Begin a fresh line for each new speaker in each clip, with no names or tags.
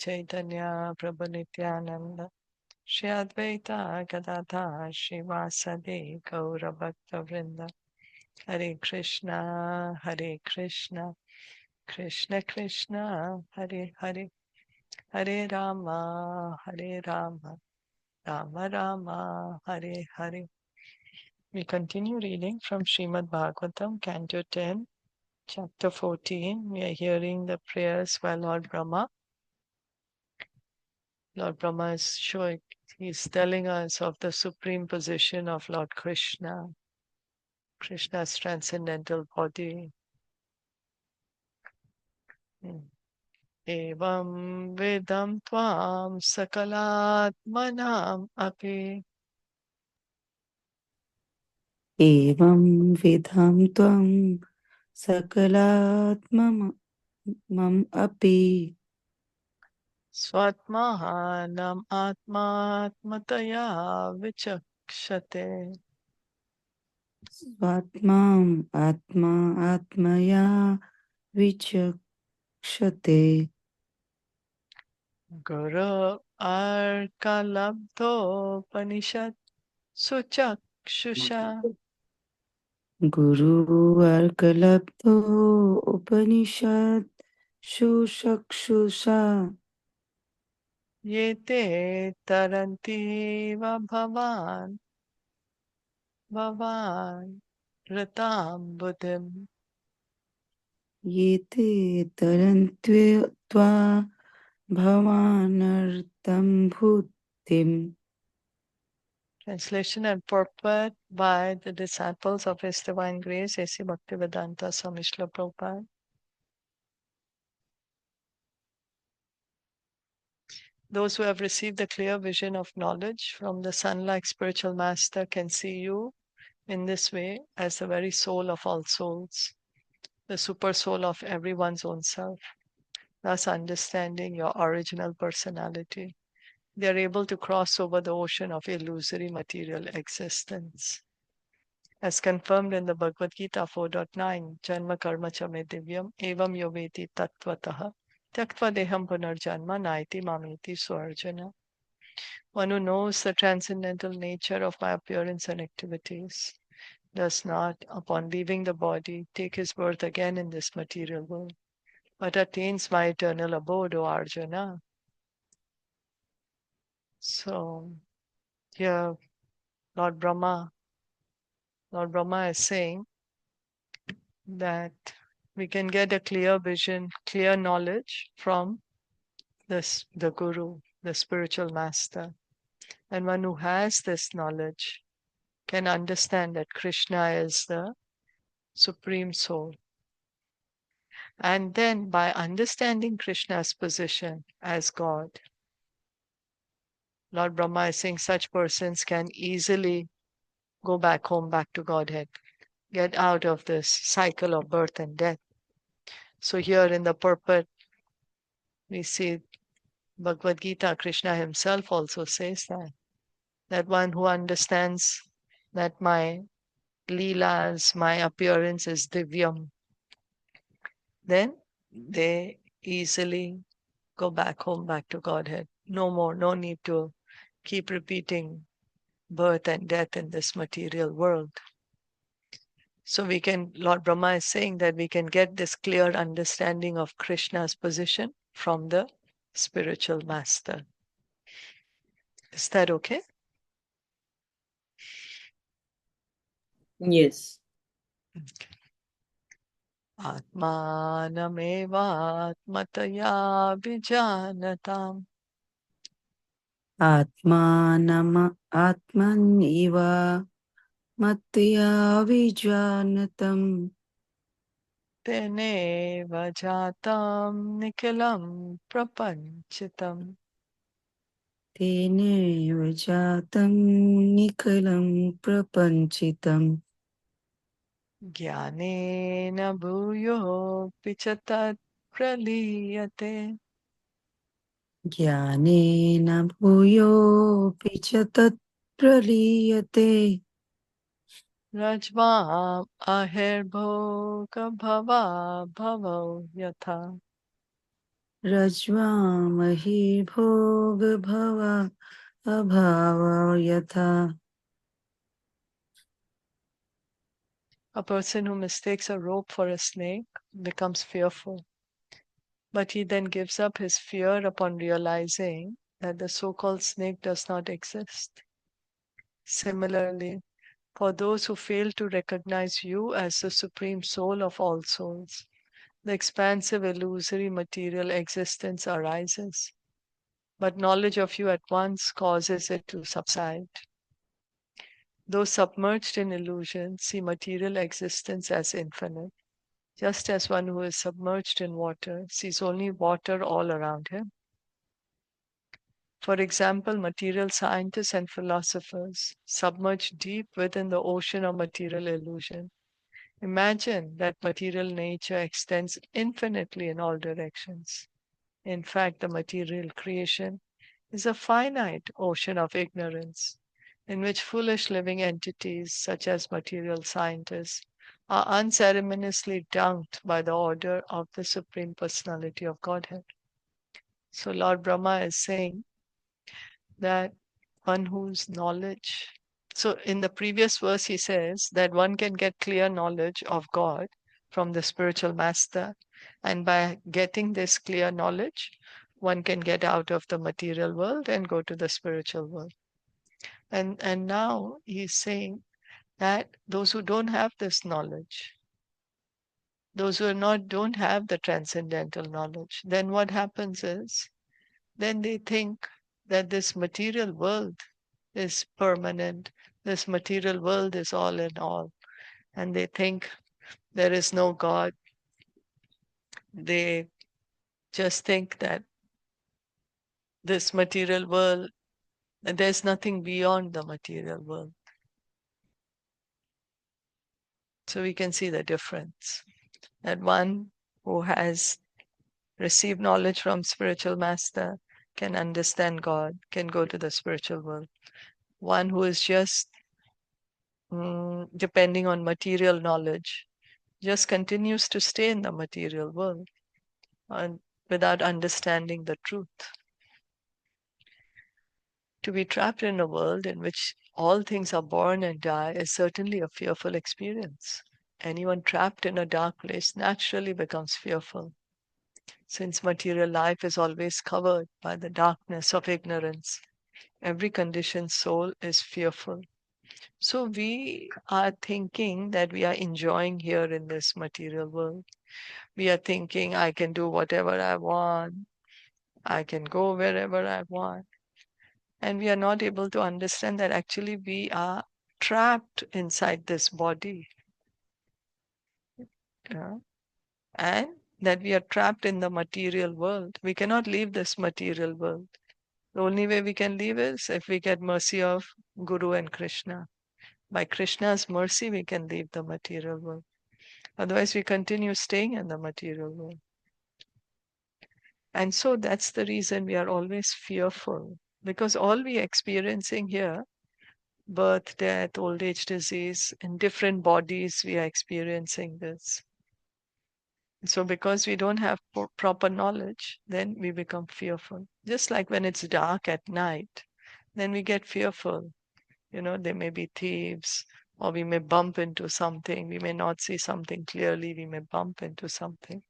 Chaitanya Prabhu Nityananda Shri Advaita Gadadhar Srivasadi Gaura Bhakta Vrinda Hare Krishna Krishna Krishna Hare Hare Hare Rama Rama Rama Hare Hare. We continue reading from Srimad Bhagavatam, Canto 10, Chapter 14. We are hearing the prayers by Lord Brahma. Lord Brahma is showing, he's telling us of the supreme position of Lord Krishna, Krishna's transcendental body. Evam vedam tvam sakalatmanam api
Evam vidham tvam sakalatmam api
swatmahanam atmatmataya vichakshate.
svatmam atmaya vichakshate.
Guru arkalabdho panishad suchakshusha
Guru arkalabdho upanishad shushakshusha
yete taranti va bhavan ratam buddhim.
yete tarantva bhavanartam bhutim.
Translation and purport by the disciples of His Divine Grace, A.C. Bhaktivedanta Swami Srila Prabhupada. Those who have received the clear vision of knowledge from the sun-like spiritual master can see you in this way as the very soul of all souls, the super soul of everyone's own self, thus understanding your original personality. They are able to cross over the ocean of illusory material existence. As confirmed in the Bhagavad Gita 4.9, Janma Karma Chame Divyam Evam Yoveti Tattvataha Tyaktva Deham Punarjanma Naiti Mameti Swarjana. One who knows the transcendental nature of my appearance and activities does not, upon leaving the body, take his birth again in this material world, but attains my eternal abode, O Arjuna. So, here, Lord Brahma is saying that we can get a clear vision, clear knowledge from the Guru, the spiritual master. And one who has this knowledge can understand that Krishna is the Supreme Soul. And then by understanding Krishna's position as God, Lord Brahma is saying such persons can easily go back home, back to Godhead, get out of this cycle of birth and death. So here in the purport, we see Bhagavad Gita, Krishna himself also says that one who understands that my leelas, my appearance is divyam, then they easily go back home, back to Godhead. No more, no need to keep repeating birth and death in this material world. So we can, Lord Brahma is saying that we can get this clear understanding of Krishna's position from the spiritual master. Is that okay?
Yes.
Atmanamevatmataya vijanatam
Atmaniva matya vijanatam
teneva jatam nikhilam prapanchitam.
tene vajatam nikalam prapanchitam
Jnanena bhuyo pichatat praliyate
jnanena bhuyo pichatat praliyate
rajvam ahirbhoga bhava bhavo yatha.
रज्वामहि भोगभव अभाव यथा.
A person who mistakes a rope for a snake becomes fearful, but he then gives up his fear upon realizing that the so-called snake does not exist. Similarly, for those who fail to recognize you as the supreme soul of all souls, the expansive illusory material existence arises, but knowledge of you at once causes it to subside. Those submerged in illusion see material existence as infinite, just as one who is submerged in water sees only water all around him. For example, material scientists and philosophers, submerged deep within the ocean of material illusion, imagine that material nature extends infinitely in all directions. In fact, the material creation is a finite ocean of ignorance in which foolish living entities, such as material scientists, are unceremoniously dunked by the order of the Supreme Personality of Godhead. So, Lord Brahma is saying that one whose knowledge. So, in the previous verse, he says that one can get clear knowledge of God from the spiritual master. And by getting this clear knowledge, one can get out of the material world and go to the spiritual world. And now he's saying that those who don't have this knowledge, those who are not don't have the transcendental knowledge, then what happens is then they think that this material world is permanent, this material world is all in all, and they think there is no God. They just think that this material world, there's nothing beyond the material world. So we can see the difference. That one who has received knowledge from spiritual master can understand God, can go to the spiritual world. One who is just depending on material knowledge just continues to stay in the material world and without understanding the truth. To be trapped in a world in which all things are born and die is certainly a fearful experience. Anyone trapped in a dark place naturally becomes fearful, since material life is always covered by the darkness of ignorance. Every conditioned soul is fearful. So we are thinking that we are enjoying here in this material world. We are thinking, I can do whatever I want, I can go wherever I want. And we are not able to understand that actually we are trapped inside this body. Yeah? And that we are trapped in the material world. We cannot leave this material world. The only way we can leave is if we get mercy of Guru and Krishna. By Krishna's mercy, we can leave the material world. Otherwise, we continue staying in the material world. And so that's the reason we are always fearful, because all we are experiencing here, birth, death, old age, disease, in different bodies, we are experiencing this. So because we don't have proper knowledge, then we become fearful. Just like when it's dark at night, then we get fearful. You know, there may be thieves, or we may bump into something. We may not see something clearly. We may bump into something.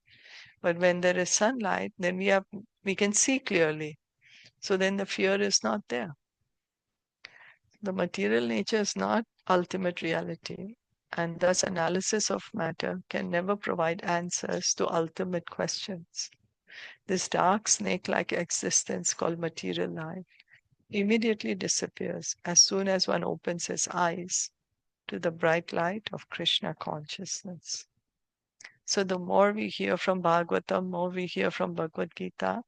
But when there is sunlight, then we can see clearly. So then the fear is not there. The material nature is not ultimate reality, and thus analysis of matter can never provide answers to ultimate questions. This dark snake-like existence called material life immediately disappears as soon as one opens his eyes to the bright light of Krishna consciousness. So the more we hear from Bhagavatam, more we hear from Bhagavad Gita,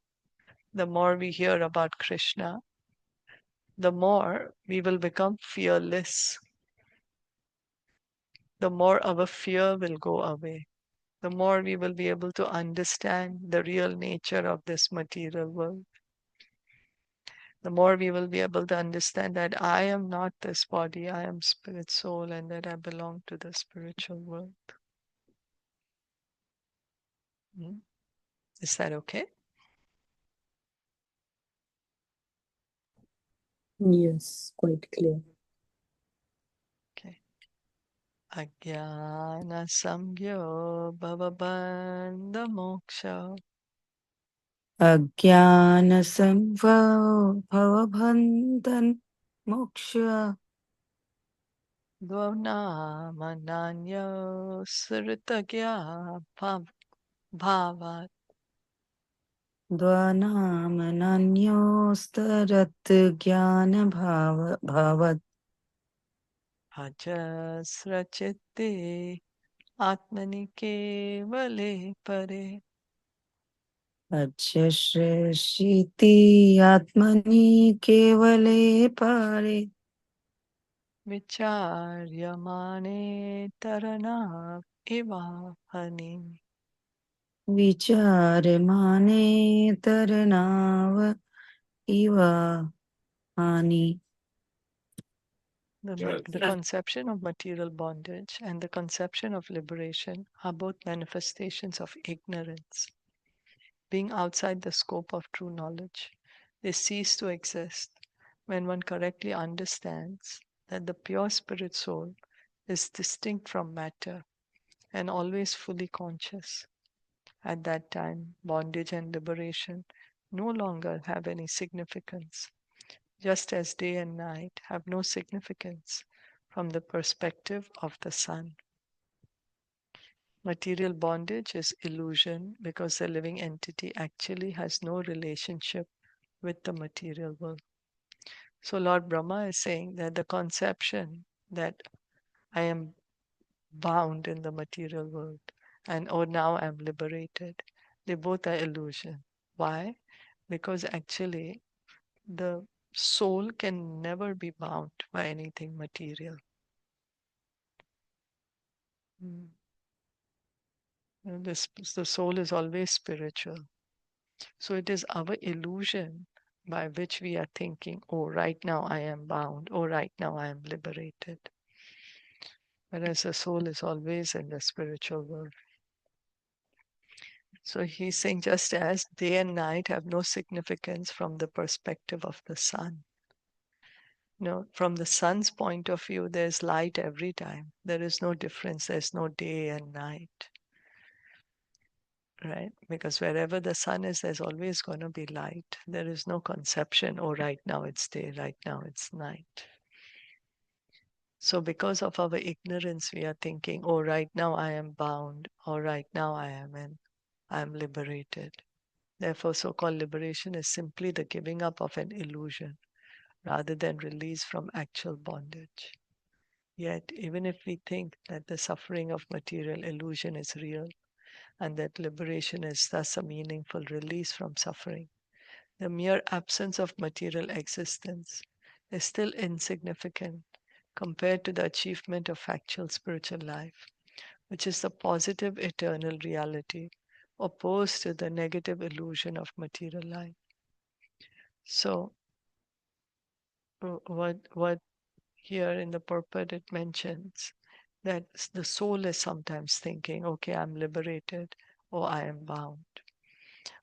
the more we hear about Krishna, the more we will become fearless. The more our fear will go away. The more we will be able to understand the real nature of this material world. The more we will be able to understand that I am not this body, I am spirit soul, and that I belong to the spiritual world. Hmm? Is that okay?
Yes, quite clear.
Okay. Ajnana samgyo bhavabandha moksha
Ajnanasamvao bhavabandhan moksha
dvanamananyo sritagya bhavat
dvanāmananyōstarat jnana bhavat
ajasrachitte atmani kevale pare
Achyashrishiti atmani kevale pare
vicharyamane tarana ivahani.
vicharemane taranav iva ani.
The conception of material bondage and the conception of liberation are both manifestations of ignorance. Being outside the scope of true knowledge, they cease to exist when one correctly understands that the pure spirit soul is distinct from matter and always fully conscious. At that time, bondage and liberation no longer have any significance, just as day and night have no significance from the perspective of the sun. Material bondage is illusion because the living entity actually has no relationship with the material world. So, Lord Brahma is saying that the conception that I am bound in the material world and oh, now I'm liberated, they both are illusion. Why? Because actually the soul can never be bound by anything material. Mm. The soul is always spiritual. So it is our illusion by which we are thinking, oh, right now I am bound, oh, right now I am liberated. Whereas the soul is always in the spiritual world. So he's saying just as day and night have no significance from the perspective of the sun. No, from the sun's point of view, there's light every time. There is no difference. There's no day and night, right? Because wherever the sun is, there's always going to be light. There is no conception, oh, right now it's day, right now it's night. So because of our ignorance, we are thinking, oh, right now I am bound, or right now I am liberated. Therefore, so-called liberation is simply the giving up of an illusion rather than release from actual bondage. Yet, even if we think that the suffering of material illusion is real and that liberation is thus a meaningful release from suffering, the mere absence of material existence is still insignificant compared to the achievement of actual spiritual life, which is the positive eternal reality opposed to the negative illusion of material life. So, what here in the purport it mentions that the soul is sometimes thinking, okay, I'm liberated or I am bound.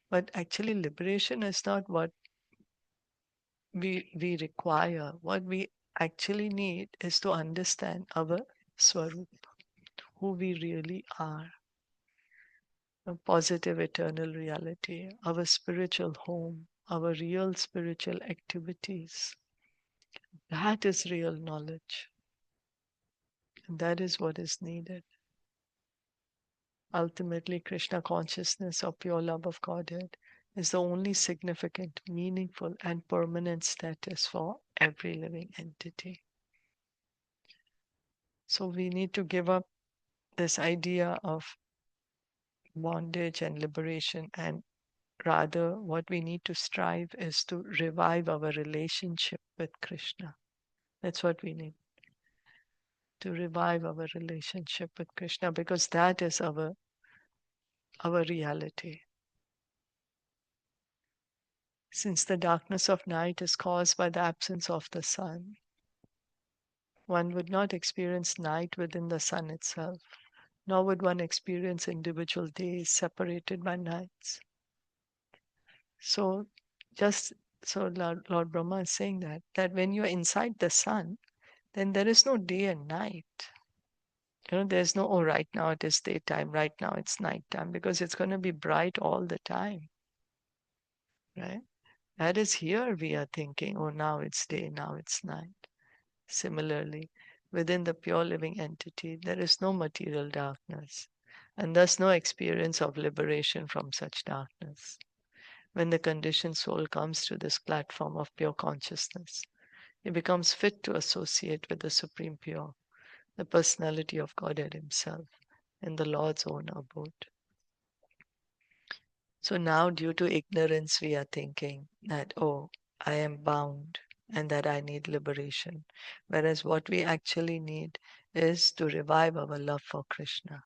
But actually, liberation is not what we require. What we actually need is to understand our Swarup, who we really are, a positive eternal reality, our spiritual home, our real spiritual activities. That is real knowledge. And that is what is needed. Ultimately, Krishna consciousness or pure love of Godhead is the only significant, meaningful, and permanent status for every living entity. So we need to give up this idea of bondage and liberation, and rather, what we need to strive is to revive our relationship with Krishna. That's what we need to revive our relationship with Krishna because that is our reality. Since the darkness of night is caused by the absence of the sun, one would not experience night within the sun itself, nor would one experience individual days separated by nights. So, just So Lord Brahma is saying that when you are inside the sun, then there is no day and night. There's no, oh, right now it is daytime, right now it's nighttime, because it's going to be bright all the time, right? That is here we are thinking, oh, now it's day, now it's night. Similarly, within the pure living entity, there is no material darkness, and thus no experience of liberation from such darkness. When the conditioned soul comes to this platform of pure consciousness, it becomes fit to associate with the Supreme Pure, the personality of Godhead Himself, in the Lord's own abode. So now, due to ignorance, we are thinking that, oh, I am bound and that I need liberation. Whereas what we actually need is to revive our love for Krishna.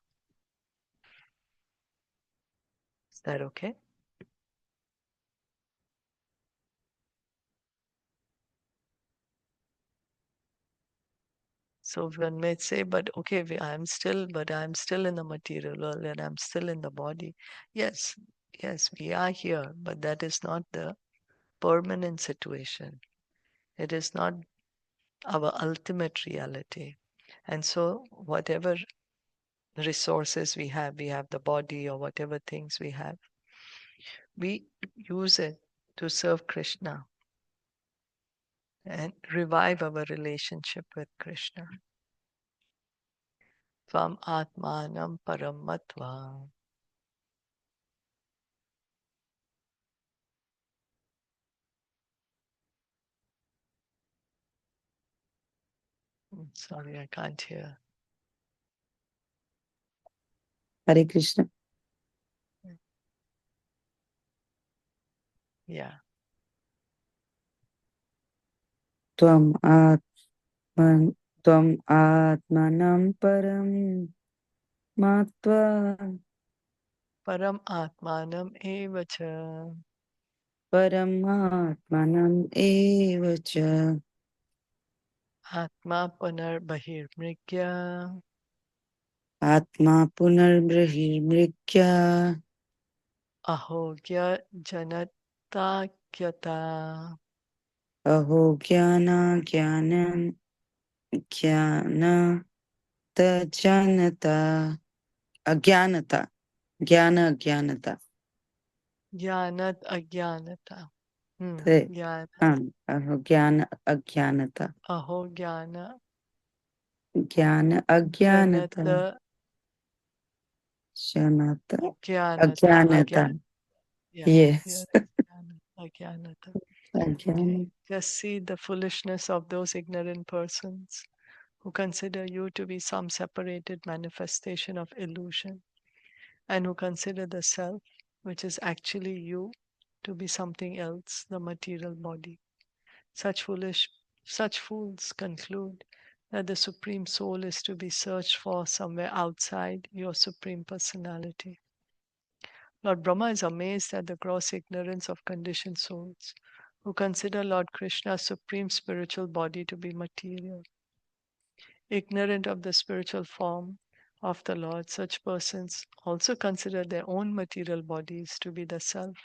Is that okay? So one may say, but okay, I'm still in the material world and I'm still in the body. Yes, yes, we are here, but that is not the permanent situation. It is not our ultimate reality. And so, whatever resources we have the body or whatever things we have, we use it to serve Krishna and revive our relationship with Krishna. Tvam Atmanam Paramatva. Sorry, I can't hear.
Hare Krishna.
Yeah.
Tvam atman Tvam atmanam param matva
Param Atmanam Evacha.
param atmanam evacha
Atma Punar Bahirmrigya.
atma punarbrahimrikya
Ahogya Janatakyata.
aho jnana tajanata agyanata jnana
Jnanat Agyanata.
te
Jnana.
aho jnana agyanata
Aho Jnana
jnana agyanata
Janata
janata
Jnanata
agyanata.
Agyan. Yeah,
Yes.
here Agyanata. Okay.
Agyanata.
Just see the foolishness of those ignorant persons who consider you to be some separated manifestation of illusion and who consider the self, which is actually you, to be something else, the material body. Such fools conclude that the Supreme Soul is to be searched for somewhere outside your Supreme Personality. Lord Brahma is amazed at the gross ignorance of conditioned souls who consider Lord Krishna's supreme spiritual body to be material. Ignorant of the spiritual form of the Lord, such persons also consider their own material bodies to be the self,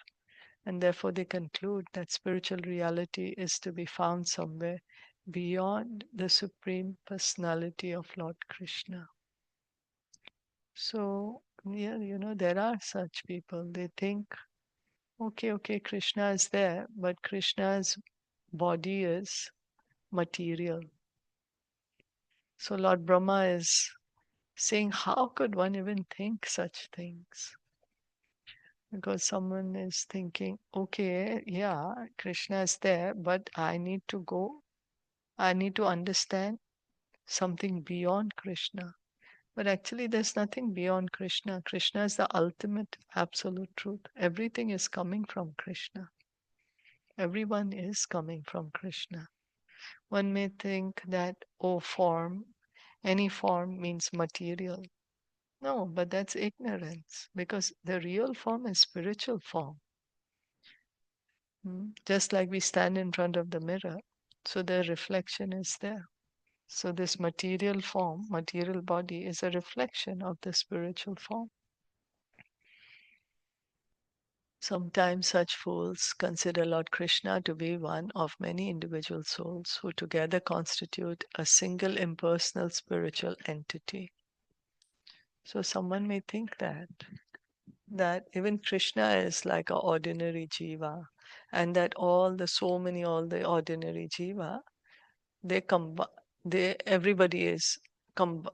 and therefore they conclude that spiritual reality is to be found somewhere beyond the Supreme Personality of Lord Krishna. So, yeah, there are such people. They think, okay, Krishna is there, but Krishna's body is material. So Lord Brahma is saying, how could one even think such things? Because someone is thinking, okay, yeah, Krishna is there, but I need to understand something beyond Krishna. But actually, there's nothing beyond Krishna. Krishna is the ultimate absolute truth. Everything is coming from Krishna. Everyone is coming from Krishna. One may think that, oh, any form means material. No, but that's ignorance because the real form is spiritual form. Just like we stand in front of the mirror, so the reflection is there. So this material form, material body is a reflection of the spiritual form. Sometimes such fools consider Lord Krishna to be one of many individual souls who together constitute a single impersonal spiritual entity. So someone may think that even Krishna is like an ordinary jiva, and that all the ordinary jiva, they everybody is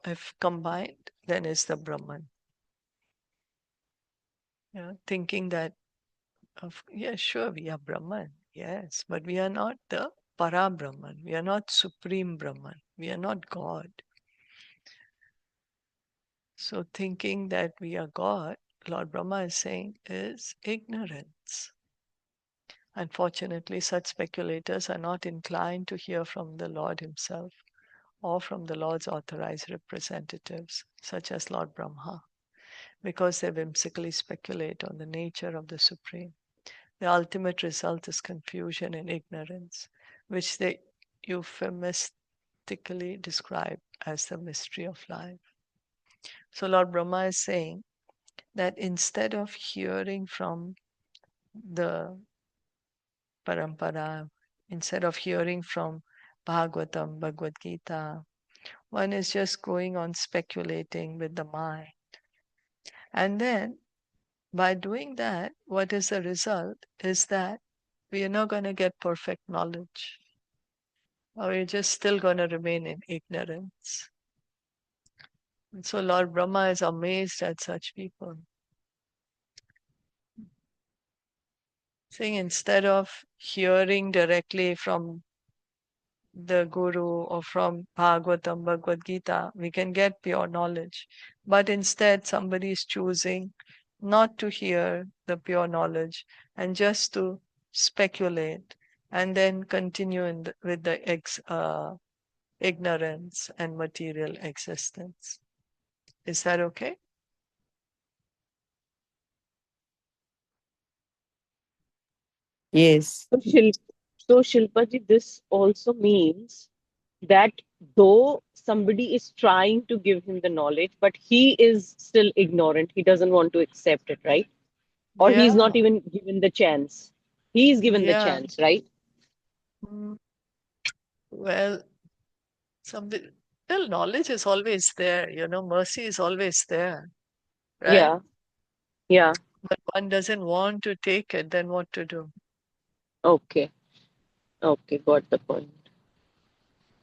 if combined, then is the Brahman. Yeah, thinking that yeah, sure, we are Brahman, yes, but we are not the Para Brahman. We are not Supreme Brahman. We are not God. So thinking that we are God, Lord Brahma is saying, is ignorance. Unfortunately, such speculators are not inclined to hear from the Lord himself or from the Lord's authorized representatives, such as Lord Brahma, because they whimsically speculate on the nature of the Supreme. The ultimate result is confusion and ignorance, which they euphemistically describe as the mystery of life. So, Lord Brahma is saying that instead of hearing from the parampara, instead of hearing from Bhagavatam, Bhagavad Gita, one is just going on speculating with the mind. And then by doing that, what is the result is that we are not going to get perfect knowledge, or we're just still going to remain in ignorance. And so Lord Brahma is amazed at such people, saying instead of hearing directly from the Guru or from Bhagavatam, Bhagavad Gita, we can get pure knowledge. But instead, somebody is choosing not to hear the pure knowledge and just to speculate and then continue with the ignorance and material existence. Is that okay?
Yes.
So Shilpaji, this also means that though somebody is trying to give him the knowledge, but he is still ignorant. He doesn't want to accept it, right? Or he's not
Yeah,
even given the chance. He is given the
yeah.
chance, right?
Mm, well, somebody, well, knowledge is always there, mercy is always there, right?
Yeah, yeah.
But one doesn't want to take it, then what to do?
Okay, okay, got the point.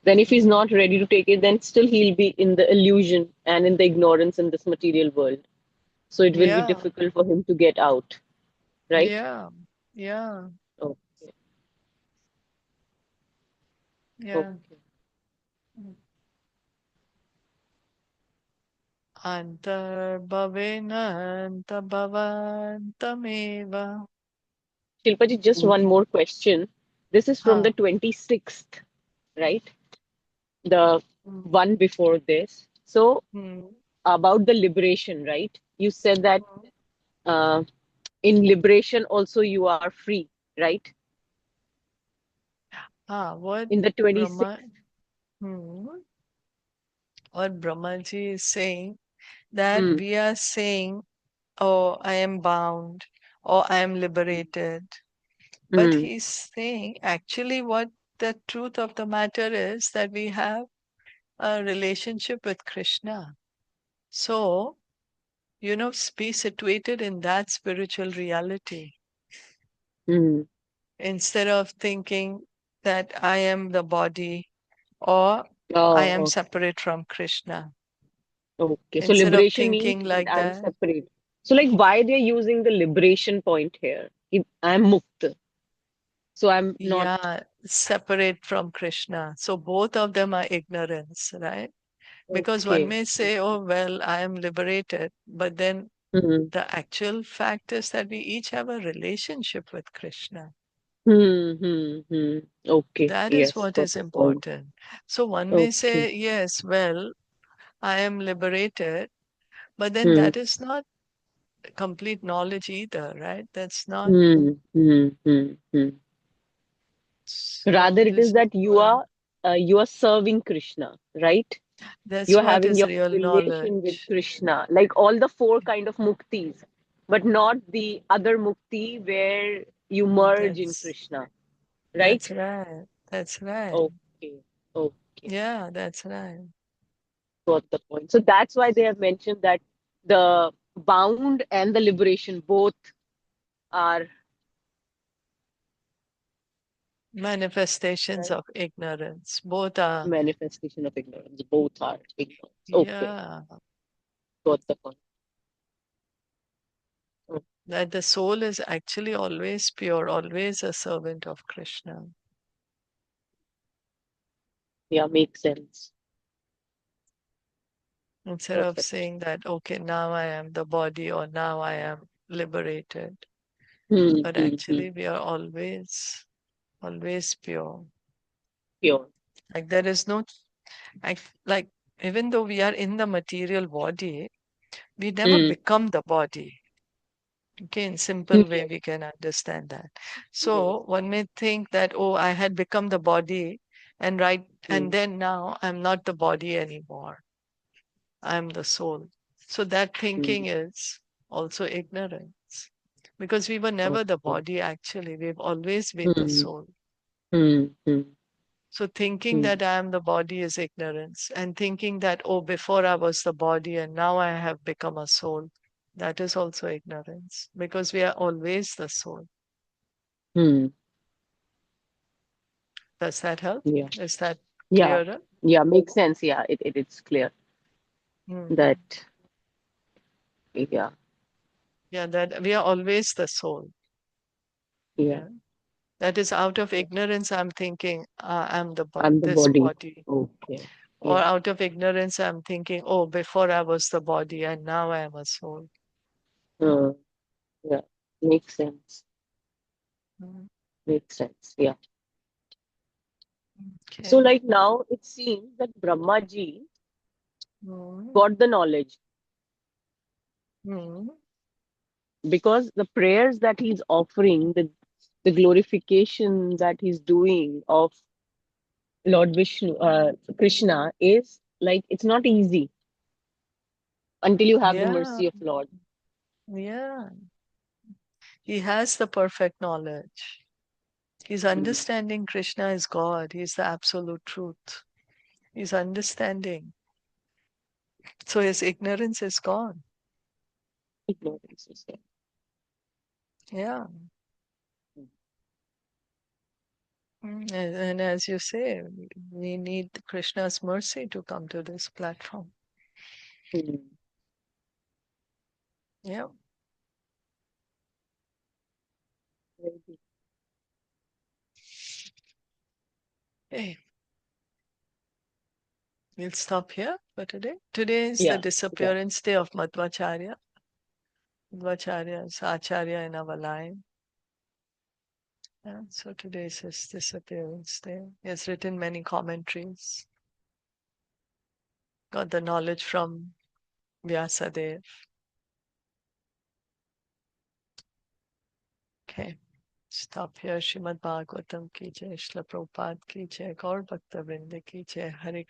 Then if he's
Mm,
not ready to take it, then still he'll be in the illusion and in the ignorance in this material world. So it will be
yeah,
difficult for him to get out, right?
yeah, yeah,
Okay,
yeah.
okay.
Antarbhavena antabhavantameva.
Shilpaji, just one more question. This is from the
Huh.
26th, right? The
Mm,
one before this. So
mm,
about the liberation, right? You said that
mm.
uh, in liberation also you are free, right?
What
In the
Brahma,
26th.
hmm, what Brahmaji is saying, that
Hmm.
we are saying, oh, I am bound, or I am liberated. But
Hmm.
he's saying actually what the truth of the matter is, that we have a relationship with Krishna. So, be situated in that spiritual reality
Hmm.
instead of thinking that I am the body or I am
Oh,
separate from Krishna.
okay. So
Instead of
liberation means
thinking
that
like
I'm
that,
separate. So like why they're using the liberation point here? I'm mukta. So I'm not
yeah, separate from Krishna. So both of them are ignorance, right? Because one
okay.
may say, oh, well, I am liberated, but then
Hmm.
the actual fact is that we each have a relationship with Krishna.
Hmm. Hmm. Hmm. Okay.
That is
Yes,
what
got
is
the point.
important. So one may
Okay.
say, yes, well, I am liberated, but then
Hmm.
that is not complete knowledge either, right? That's not.
Hmm. Hmm. Hmm. Hmm. Rather,
So
it is
this is
that
what,
you are serving Krishna, right? You
that's
are
what
having
is
your
real
relation with
knowledge.
Krishna, like all the four kind of muktis. but not the other mukti where you merge in
That's
Krishna, right?
that's right. That's right.
Okay, okay,
Yeah, that's right.
got the point. So that's why they have mentioned that the bound and the liberation both are
Manifestations
right.
of ignorance. Both are,
Manifestation of ignorance. Both are ignorance. Okay,
yeah,
got the point. Mm,
that the soul is actually always pure, always a servant of Krishna.
yeah, makes sense.
Instead of
Perfect.
saying that, okay, now I am the body or now I am liberated.
Hmm,
But
hmm, hmm.
actually, we are always, always pure.
Pure.
Like there is no, like, even though we are in the material body, we never
Hmm.
become the body. Okay, in simple way,
Yes.
we can understand that.
Yes.
So one may think that, oh, I had become the body, and right, and
Hmm.
then now I'm not the body anymore. I'm the soul. So that
Hmm.
thinking is also ignorance. Because we were never the
Okay.
body, actually. We've always been the
Hmm.
soul.
Hmm. Hmm.
So thinking
Hmm.
that I am the body is ignorance. And thinking that, oh, before I was the body and now I have become a soul, that is also ignorance. Because we are always the soul.
Hmm.
Does that help?
Yeah.
Is that
Yeah.
clearer?
Yeah. Makes sense. Yeah. It's clear
Hmm.
that. Yeah.
Yeah, that we are always the soul.
Yeah.
Yeah. That is out of ignorance, I'm thinking, I'm
I'm the
this
body.
body.
Okay.
Or
Yeah.
out of ignorance, I'm thinking, oh, before I was the body and now I am a soul.
Uh, yeah. Makes sense.
Mm.
Makes sense. Yeah. So,
Okay.
like now, it seems that Brahma ji
Mm.
got the knowledge
Mm.
because the prayers that he's offering, the glorification that he's doing of Lord Vishnu, Krishna, is like it's not easy until you have the
Yeah,
mercy of Lord.
yeah. He has the perfect knowledge. He's
Mm.
understanding Krishna is God. He's the absolute truth. He's understanding. So his ignorance is gone.
Ignorance is there.
Yeah. And as you say, we need Krishna's mercy to come to this platform.
Mm.
Yeah.
Very good.
Hey, we'll stop here for today. Today is the
Yeah, yeah.
disappearance day of Madhvacharya. Madhvacharya is Acharya in our line. Yeah, so today is his disappearance day. He has written many commentaries, got the knowledge from Vyasadeva. Okay, stop here. Srimad Bhagavatam ki jai, Srila Prabhupada ki jai, Gaur Bhakta Vrinda ki jai, Hare